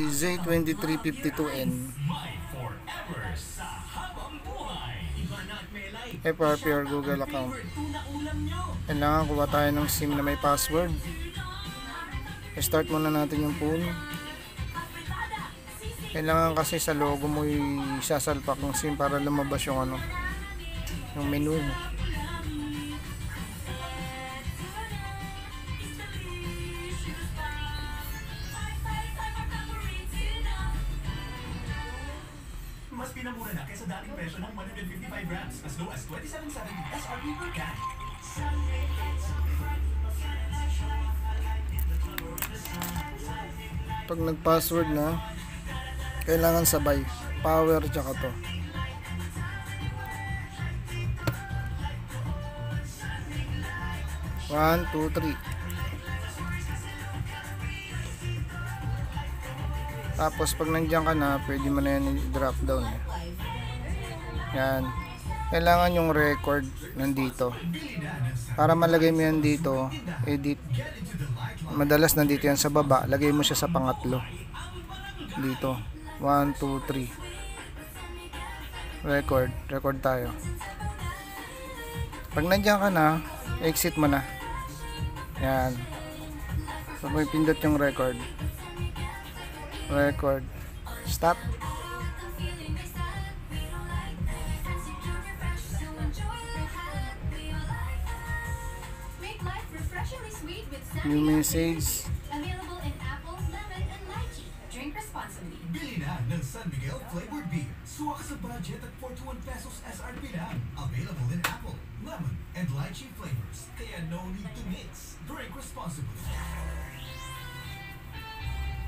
Z2352N. FRP or Google account. Kailangan kuha tayo ng SIM na may password. Start muna natin yung phone. Kailangan kasi sa logo mo isasalpak ng SIM para lumabas yung ano, yung menu. Mas pinamura na kaysa dating presyo ng 155 grams as low as 27.70 SRP per can. Pag nag-password na, kailangan sabay power tsaka to. One, two, three. Tapos pag nandiyan ka na, pwede mo na yan i-drop down. Yan. Kailangan yung record nandito. Para malagay mo yan dito, edit. Madalas nandito yan sa baba. Lagay mo siya sa pangatlo. Dito. 1, 2, 3. Record. Record tayo. Pag nandiyan ka na, exit mo na. Yan. Pag may pindot yung record. Record. Stop. New message. Available in apple, lemon, and lychee. Drink responsibly. Bili na ng San Miguel flavored beer. Suwak sa budget at 41 pesos SRP lang. Available in apple, lemon, and lychee flavors. Kaya no need to mix. Drink responsibly.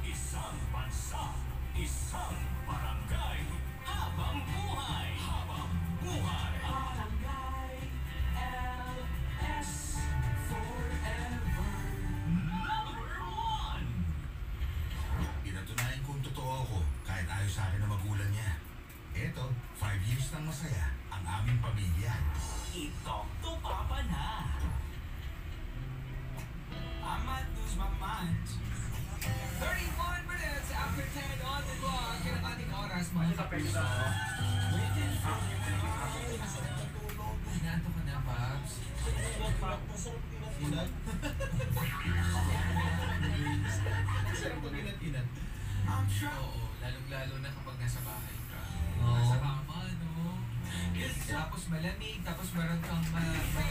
Isang bansa, isang barangay, habang buhay. Habang buhay. Barangay LS forever. Number 1. Pinatunayan kong totoo ako kahit ayaw sa akin na magulang niya. Eto, 5 years nang masaya ang aming pamilya. I-talk to Papa na. I might lose my mind. 31 minutes after 10 on the clock. Yan ang ating oras, mga kapiso. Inaanto ka na, Babs? Inat? Sarap pag inat-inat. Oo, lalong-lalo na kapag nasa bahay ka. Nasa kama, no? Tapos malamig, tapos meron kang malamig pa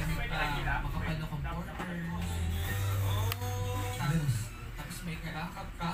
makapal na comforter. Tapos may karakap ka.